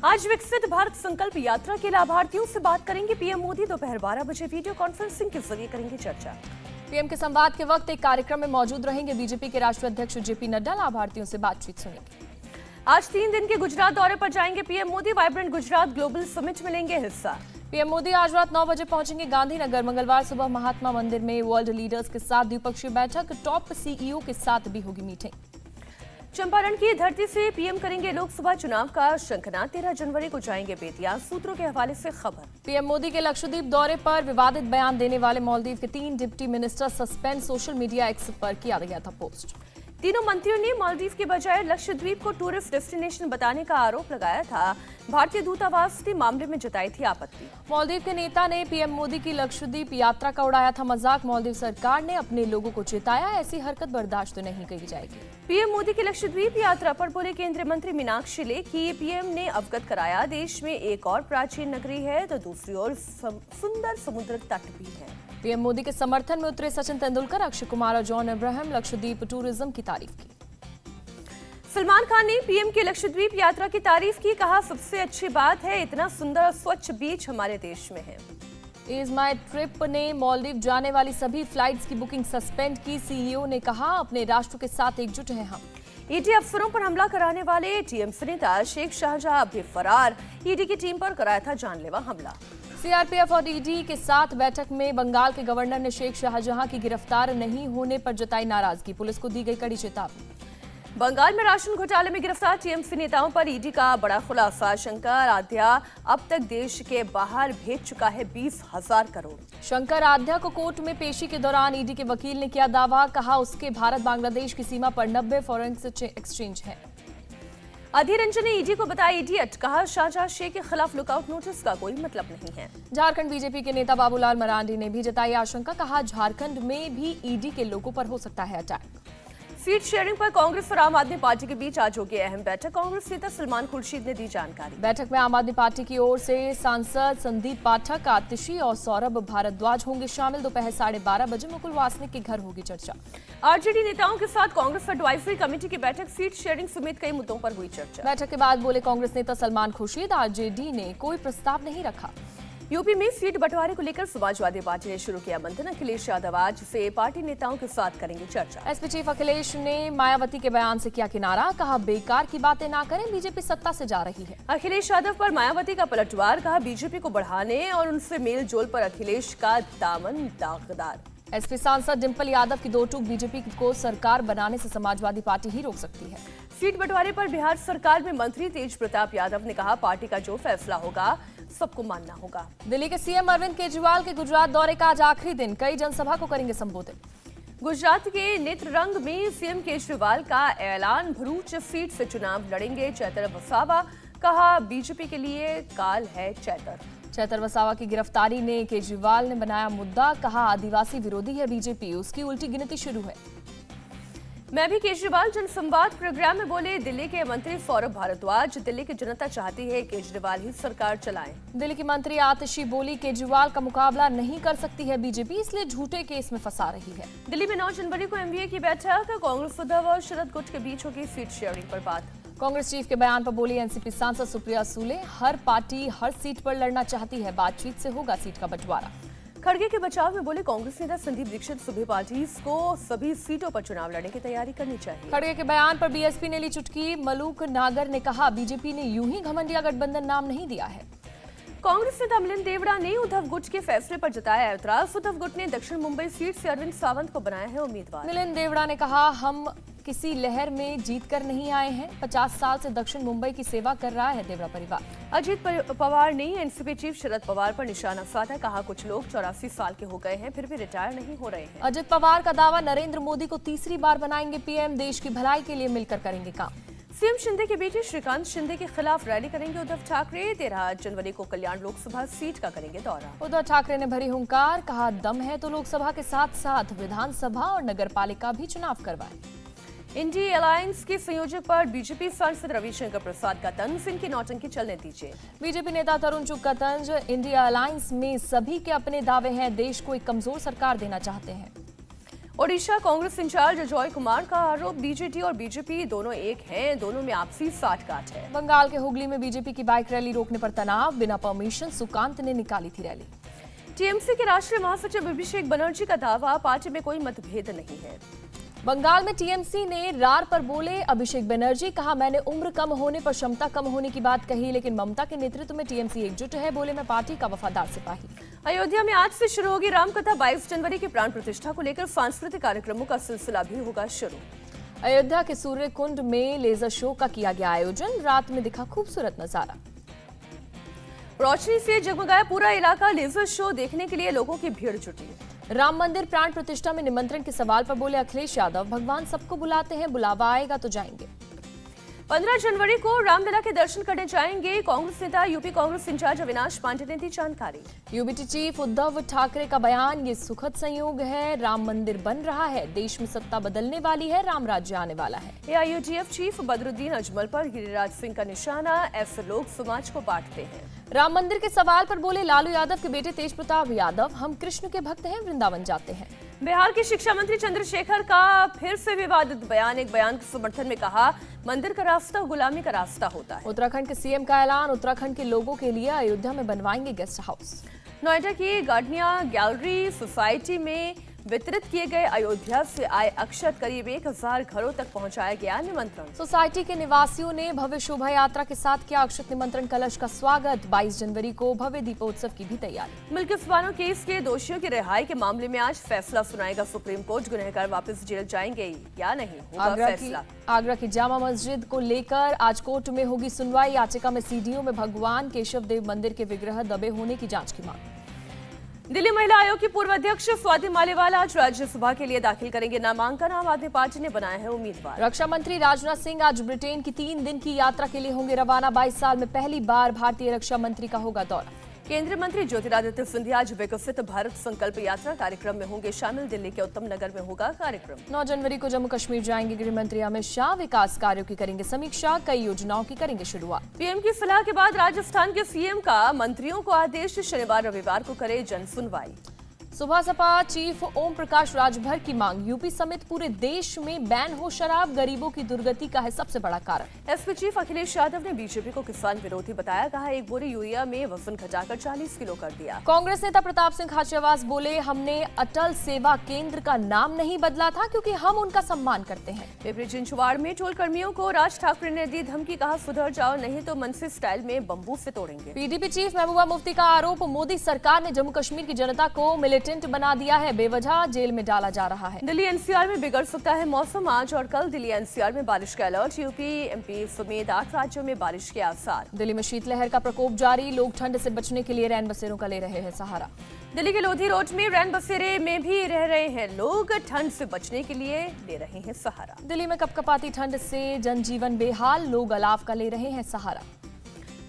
आज विकसित भारत संकल्प यात्रा के लाभार्थियों से बात करेंगे पीएम मोदी। दोपहर 12 बजे वीडियो कॉन्फ्रेंसिंग के जरिए करेंगे चर्चा। पीएम के संवाद के वक्त एक कार्यक्रम में मौजूद रहेंगे बीजेपी के राष्ट्रीय अध्यक्ष जेपी नड्डा। लाभार्थियों से बातचीत सुनेंगे। आज 3 दिन के गुजरात दौरे पर जाएंगे PM Modi. Vibrant Gujarat global summit में लेंगे हिस्सा। पीएम मोदी आज रात 9 बजे पहुंचेंगे गांधीनगर। मंगलवार सुबह महात्मा मंदिर में वर्ल्ड लीडर्स के साथ द्विपक्षीय बैठक। टॉप सीईओ के साथ भी होगी मीटिंग। चंपारण की धरती से पीएम करेंगे लोकसभा चुनाव का शंखनाद। 13 जनवरी को जाएंगे बेतिया। सूत्रों के हवाले से खबर। पीएम मोदी के लक्षद्वीप दौरे पर विवादित बयान देने वाले मालदीव के 3 deputy minister suspend. Social media x पर किया गया था पोस्ट। तीनों मंत्रियों ने मालदीव के बजाय लक्षद्वीप को टूरिस्ट डेस्टिनेशन बताने का आरोप लगाया था। भारतीय दूतावास ने मामले में जताई थी आपत्ति। मालदीव के नेता ने पीएम मोदी की लक्षद्वीप यात्रा का उड़ाया था मजाक। मालदीव सरकार ने अपने लोगों को चेताया, ऐसी हरकत बर्दाश्त नहीं की जाएगी। पीएम मोदी की लक्षद्वीप यात्रा पर बोले केंद्रीय मंत्री मीनाक्षी लेखी। पीएम ने अवगत कराया, देश में एक और प्राचीन नगरी है तो दूसरी ओर सुंदर समुद्र तट भी है। पीएम मोदी के समर्थन में उतरे सचिन तेंदुलकर, अक्षय कुमार और जॉन अब्राहम। लक्षद्वीप टूरिज्म की तारीफ की। सलमान खान ने पीएम की लक्षद्वीप यात्रा की तारीफ की। कहा, सबसे अच्छी बात है इतना सुंदर और स्वच्छ बीच हमारे देश में है। इज माई ट्रिप ने मालदीव जाने वाली सभी फ्लाइट्स की बुकिंग सस्पेंड की। सीईओ ने कहा, अपने राष्ट्र के साथ एकजुट हैं हम। ईडी अफसरों पर हमला कराने वाले टीएमसी नेता शेख शाहजहां भी फरार। ईडी की टीम पर कराया था जानलेवा हमला। सीआरपीएफ और ईडी के साथ बैठक में बंगाल के गवर्नर ने शेख शाहजहां की गिरफ्तार नहीं होने पर जताई नाराजगी। पुलिस को दी गई कड़ी चेतावनी। बंगाल में राशन घोटाले में गिरफ्तार टीएमसी नेताओं पर ईडी का बड़ा खुलासा। शंकर आध्या अब तक देश के बाहर भेज चुका है 20,000 करोड़। शंकर आध्या को कोर्ट में पेशी के दौरान ईडी के वकील ने किया दावा। कहा, उसके भारत बांग्लादेश की सीमा पर 90 फॉरेन एक्सचेंज है। अधीर रंजन ने ईडी को बताया इडियट। कहा, शाहजहां शेख के खिलाफ लुकआउट नोटिस का कोई मतलब नहीं है। झारखंड बीजेपी के नेता बाबूलाल मरांडी ने भी जताई आशंका। कहा, झारखंड में भी ईडी के लोगों पर हो सकता है अटैक। सीट शेयरिंग पर कांग्रेस और आम आदमी पार्टी के बीच आज होगी अहम बैठक। कांग्रेस नेता सलमान खुर्शीद ने दी जानकारी। बैठक में आम आदमी पार्टी की ओर से सांसद संदीप पाठक, आतिशी और सौरभ भारद्वाज होंगे शामिल। दोपहर 12:30 बजे मुकुल वासनिक के घर होगी चर्चा। आरजेडी नेताओं के साथ कांग्रेस एडवाइजरी कमेटी की बैठक। सीट शेयरिंग समेत कई मुद्दों पर हुई चर्चा। बैठक के बाद बोले कांग्रेस नेता सलमान खुर्शीद, आरजेडी ने कोई प्रस्ताव नहीं रखा। यूपी में सीट बंटवारे को लेकर समाजवादी पार्टी ने शुरू किया मंथन। अखिलेश यादव आज से पार्टी नेताओं के साथ करेंगे चर्चा। एसपी चीफ अखिलेश ने मायावती के बयान से किया किनारा। कहा, बेकार की बातें ना करें, बीजेपी सत्ता से जा रही है। अखिलेश यादव पर मायावती का पलटवार। कहा, बीजेपी को बढ़ाने और उनसे मेल जोल पर अखिलेश का दामन दागदार। एसपी सांसद डिंपल यादव की दो टूक, बीजेपी को सरकार बनाने से समाजवादी पार्टी ही रोक सकती है। सीट बंटवारे पर बिहार सरकार में मंत्री तेज प्रताप यादव ने कहा, पार्टी का जो फैसला होगा सबको मानना होगा। दिल्ली के सीएम अरविंद केजरीवाल के गुजरात दौरे का आज आखिरी दिन। कई जनसभा को करेंगे संबोधित। गुजरात के नेत्ररंग में सीएम केजरीवाल का ऐलान। भरूच सीट से चुनाव लड़ेंगे चैतर वसावा। कहा, बीजेपी के लिए काल है चैतर। चैतर वसावा की गिरफ्तारी ने केजरीवाल ने बनाया मुद्दा। कहा, आदिवासी विरोधी है बीजेपी, उसकी उल्टी गिनती शुरू है। मैं भी केजरीवाल जनसंवाद प्रोग्राम में बोले दिल्ली के मंत्री सौरभ भारद्वाज। दिल्ली की जनता चाहती है केजरीवाल ही सरकार चलाएं। दिल्ली की मंत्री आतिशी बोली, केजरीवाल का मुकाबला नहीं कर सकती है बीजेपी, इसलिए झूठे केस में फंसा रही है। दिल्ली में 9 जनवरी को एमवीए की बैठक। कांग्रेस उद्धव और शरद गुट के बीच होगी सीट शेयरिंग पर बात। कांग्रेस चीफ के बयान पर बोली एनसीपी सांसद सुप्रिया सूले, हर पार्टी हर सीट पर लड़ना चाहती है, बातचीत से होगा सीट का बंटवारा। खड़गे के बचाव में बोले कांग्रेस नेता संदीप दीक्षित, सुबह पार्टी को सभी सीटों पर चुनाव लड़ने की तैयारी करनी चाहिए। खड़गे के बयान पर बीएसपी ने ली चुटकी। मलूक नागर ने कहा, बीजेपी ने यूं ही घमंडिया गठबंधन नाम नहीं दिया है। कांग्रेस नेता मिलिंद देवड़ा ने उद्धव गुट के फैसले पर जताया एतराज। उद्धव गुट ने दक्षिण मुंबई सीट से अरविंद सावंत को बनाया है उम्मीदवार। मिलिंद देवड़ा ने कहा, हम किसी लहर में जीत कर नहीं आए हैं, 50 साल से दक्षिण मुंबई की सेवा कर रहा है देवड़ा परिवार। अजीत पवार ने एनसीपी चीफ शरद पवार पर निशाना साधा। कहा, कुछ लोग 84 साल के हो गए हैं फिर भी रिटायर नहीं हो रहे हैं। अजित पवार का दावा, नरेंद्र मोदी को तीसरी बार बनाएंगे पीएम, देश की भलाई के लिए मिलकर करेंगे काम। सीएम शिंदे के बेटे श्रीकांत शिंदे के खिलाफ रैली करेंगे उद्धव ठाकरे। 13 जनवरी को कल्याण लोकसभा सीट का करेंगे दौरा। उद्धव ठाकरे ने भरी हुंकार। कहा, दम है तो लोकसभा के साथ साथ विधानसभा और नगरपालिका भी चुनाव करवाएं। इंडी अलायंस के संयोजक पर बीजेपी सांसद रविशंकर प्रसाद का तंज। इनकी नौटंकी चलने दीजिए। बीजेपी नेता तरुण चुग का तंज। इंडिया अलायंस में सभी के अपने दावे हैं, देश को एक कमजोर सरकार देना चाहते हैं। ओडिशा कांग्रेस इंचार्ज अजय कुमार का आरोप, बीजेडी और बीजेपी दोनों एक हैं, दोनों में आपसी साठगांठ है। बंगाल के हुगली में बीजेपी की बाइक रैली रोकने पर तनाव, बिना परमिशन सुकांत ने निकाली थी रैली। टीएमसी के राष्ट्रीय महासचिव अभिषेक बनर्जी का दावा, पार्टी में कोई मतभेद नहीं है। बंगाल में टीएमसी ने रार पर बोले अभिषेक बनर्जी, कहा मैंने उम्र कम होने पर क्षमता कम होने की बात कही, लेकिन ममता के नेतृत्व में टीएमसी एकजुट है, बोले मैं पार्टी का वफादार सिपाही। अयोध्या में आज से शुरू होगी रामकथा, 22 जनवरी की प्राण प्रतिष्ठा को लेकर सांस्कृतिक कार्यक्रमों का सिलसिला भी होगा शुरू। अयोध्या के सूर्य कुंड में लेजर शो का किया गया आयोजन, रात में दिखा खूबसूरत नजारा। रोशनी से जगमगाया पूरा इलाका, लेजर शो देखने के लिए लोगों की भीड़ जुटी। राम मंदिर प्राण प्रतिष्ठा में निमंत्रण के सवाल पर बोले अखिलेश यादव, भगवान सबको बुलाते हैं, बुलावा आएगा तो जाएंगे। 15 जनवरी को रामलला के दर्शन करने जाएंगे, कांग्रेस नेता यूपी कांग्रेस इंचार्ज अविनाश पांडे ने दी जानकारी। यूबीटी चीफ उद्धव ठाकरे का बयान, ये सुखद संयोग है, राम मंदिर बन रहा है, देश में सत्ता बदलने वाली है, राम राज्य आने वाला है। एआईयूडीएफ चीफ बदरुद्दीन अजमल पर गिरिराज सिंह का निशाना, ऐसे लोग समाज को बांटते हैं। राम मंदिर के सवाल पर बोले लालू यादव के बेटे तेज प्रताप यादव, हम कृष्ण के भक्त हैं, वृंदावन जाते हैं। बिहार के शिक्षा मंत्री चंद्रशेखर का फिर से विवादित बयान, एक बयान के समर्थन में कहा मंदिर का रास्ता गुलामी का रास्ता होता है। उत्तराखंड के सीएम का ऐलान, उत्तराखंड के लोगों के लिए अयोध्या में बनवाएंगे गेस्ट हाउस। नोएडा की गार्डनिया गैलरी सोसाइटी में वितरित किए गए अयोध्या से आए अक्षत, करीब 1000 घरों तक पहुंचाया गया निमंत्रण। सोसाइटी के निवासियों ने भव्य शोभा यात्रा के साथ किया अक्षत निमंत्रण कलश का स्वागत। 22 जनवरी को भव्य दीपोत्सव की भी तैयारी। मिल्कियत बानो केस के दोषियों की रिहाई के मामले में आज फैसला सुनाएगा सुप्रीम कोर्ट, गुनहगार वापस जेल जाएंगे या नहीं, होगा फैसला। आगरा की जामा मस्जिद को लेकर आज कोर्ट में होगी सुनवाई, याचिका में सीडीओ में भगवान केशव देव मंदिर के विग्रह दबे होने की जांच की मांग। दिल्ली महिला आयोग की पूर्व अध्यक्ष स्वाति मालीवाल आज राज्यसभा के लिए दाखिल करेंगे नामांकन, आम आदमी पार्टी ने बनाया है उम्मीदवार। रक्षा मंत्री राजनाथ सिंह आज ब्रिटेन की 3 दिन की यात्रा के लिए होंगे रवाना, 22 साल में पहली बार भारतीय रक्षा मंत्री का होगा दौरा। केंद्रीय मंत्री ज्योतिरादित्य सिंधिया आज विकसित भारत संकल्प यात्रा कार्यक्रम में होंगे शामिल, दिल्ली के उत्तम नगर में होगा कार्यक्रम। 9 जनवरी को जम्मू कश्मीर जाएंगे गृह मंत्री अमित शाह, विकास कार्यों की करेंगे समीक्षा, कई योजनाओं की करेंगे शुरुआत। पीएम की सलाह के बाद राजस्थान के सीएम का मंत्रियों को आदेश, शनिवार रविवार को करे जन सुनवाई। सुबह सपा चीफ ओम प्रकाश राजभर की मांग, यूपी समेत पूरे देश में बैन हो शराब, गरीबों की दुर्गति का है सबसे बड़ा कारण। एसपी चीफ अखिलेश यादव ने बीजेपी को किसान विरोधी बताया, कहा एक बोरी यूरिया में वजन घटाकर 40 किलो कर दिया। कांग्रेस नेता प्रताप सिंह खाचरियावास बोले हमने अटल सेवा केंद्र का नाम नहीं बदला था क्योंकि हम उनका सम्मान करते हैं। पिपरी चिंचवाड़ में टोल कर्मियों को राज ठाकरे ने दी धमकी, कहा सुधर जाओ नहीं तो मनसी स्टाइल में बम्बू से तोड़ेंगे। पीडीपी चीफ महबूबा मुफ्ती का आरोप, मोदी सरकार ने जम्मू कश्मीर की जनता को मिलिटेंट बना दिया है, बेवजह जेल में डाला जा रहा है। दिल्ली एनसीआर में बिगड़ सकता है मौसम, आज और कल दिल्ली एनसीआर में बारिश का अलर्ट, यूपी एमपी समेत 8 राज्यों में बारिश के आसार। दिल्ली में शीतलहर का प्रकोप जारी, लोग ठंड से बचने के लिए रैन बसेरों का ले रहे हैं सहारा। दिल्ली के लोधी रोड में रैन बसेरे में भी रह रहे हैं लोग, ठंड से बचने के लिए ले रहे हैं सहारा। दिल्ली में कपकपाती ठंड से जनजीवन बेहाल, लोग अलाव का ले रहे हैं सहारा।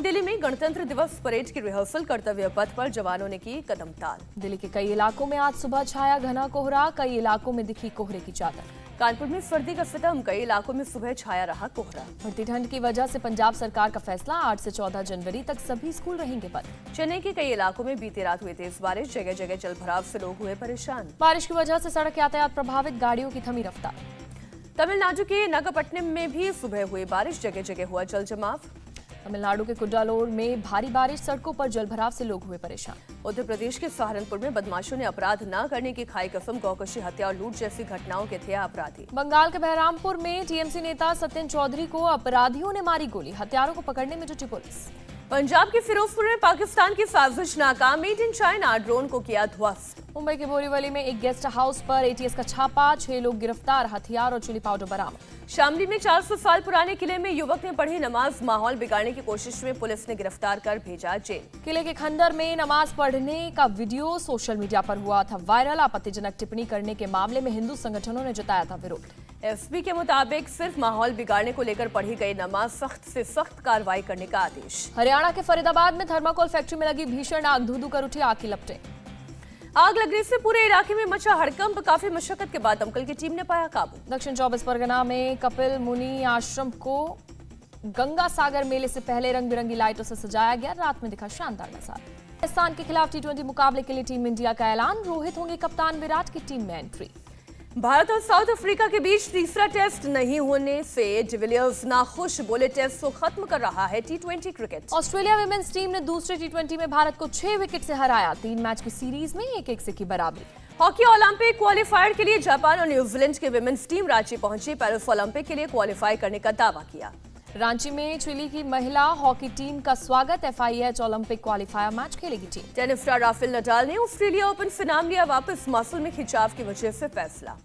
दिल्ली में गणतंत्र दिवस परेड की रिहर्सल, कर्तव्य पथ पर जवानों ने की कदम ताल। दिल्ली के कई इलाकों में आज सुबह छाया घना कोहरा, कई इलाकों में दिखी कोहरे की चादर। कानपुर में सर्दी का सितम, कई इलाकों में सुबह छाया रहा कोहरा। बढ़ती ठंड की वजह से पंजाब सरकार का फैसला, 8 से 14 जनवरी तक सभी स्कूल रहेंगे बंद। चेन्नई के कई इलाकों में बीती रात हुई तेज बारिश, जगह जगह जल भराव से लोग हुए परेशान। बारिश की वजह से सड़क यातायात प्रभावित, गाड़ियों की थमी रफ्तार। तमिलनाडु के नागपट्टनम में भी सुबह हुई बारिश, जगह जगह हुआ जल जमाव। तमिलनाडु के कुड्डालोर में भारी बारिश, सड़कों पर जलभराव से लोग हुए परेशान। उत्तर प्रदेश के सहारनपुर में बदमाशों ने अपराध न करने की खाई कसम, गौकशी, हत्या और लूट जैसी घटनाओं के थे अपराधी। बंगाल के बहरामपुर में टीएमसी नेता सत्यन चौधरी को अपराधियों ने मारी गोली, हत्यारों को पकड़ने में जुटी पुलिस। पंजाब के फिरोजपुर में पाकिस्तान की साजिश नाकाम, मेड इन चाइना ड्रोन को किया ध्वस्त। मुंबई के बोरीवली में एक गेस्ट हाउस पर एटीएस का छापा, 6 लोग गिरफ्तार, हथियार और चिली पाउडर बरामद। शामली में 400 साल पुराने किले में युवक ने पढ़ी नमाज, माहौल बिगाड़ने की कोशिश में पुलिस ने गिरफ्तार कर भेजा जेल। किले के खंडर में नमाज पढ़ने का वीडियो सोशल मीडिया पर हुआ था वायरल, आपत्तिजनक टिप्पणी करने के मामले में हिंदू संगठनों ने जताया था विरोध। एसपी के मुताबिक सिर्फ माहौल बिगाड़ने को लेकर पढ़ी गई नमाज, सख्त से सख्त कार्रवाई करने का आदेश। हरियाणा के फरीदाबाद में थर्माकोल फैक्ट्री में लगी भीषण आग, धू धू कर उठी आग की लपटें। आग लगने से पूरे इलाके में मचा हड़कंप, काफी मशक्कत के बाद दमकल की टीम ने पाया काबू। दक्षिण 24 परगना में कपिल मुनि आश्रम को गंगा सागर मेले से पहले रंग बिरंगी लाइटों से सजाया गया, रात में दिखा शानदार नजारा। पाकिस्तान के खिलाफ T20 मुकाबले के लिए टीम इंडिया का ऐलान, रोहित होंगे कप्तान, विराट की टीम में एंट्री। भारत और साउथ अफ्रीका के बीच तीसरा टेस्ट नहीं होने से डिविलियर्स नाखुश, बोले टेस्ट को खत्म कर रहा है टी20 क्रिकेट। ऑस्ट्रेलिया विमेंस टीम ने दूसरे टी20 में भारत को 6 विकेट से हराया। 3 मैच की सीरीज में 1-1 से की बराबरी। हॉकी ओलंपिक क्वालिफायर के लिए जापान और न्यूजीलैंड की विमेंस टीम रांची पहुंची, पेरिस ओलंपिक के लिए क्वालिफाई करने का दावा किया। रांची में चिली की महिला हॉकी टीम का स्वागत। FIH ओलंपिक क्वालिफायर मैच खेलेगी team. Tennis star Rafael Nadal ने ऑस्ट्रेलिया ओपन से नाम लिया वापस, मसल में खिंचाव की वजह से फैसला।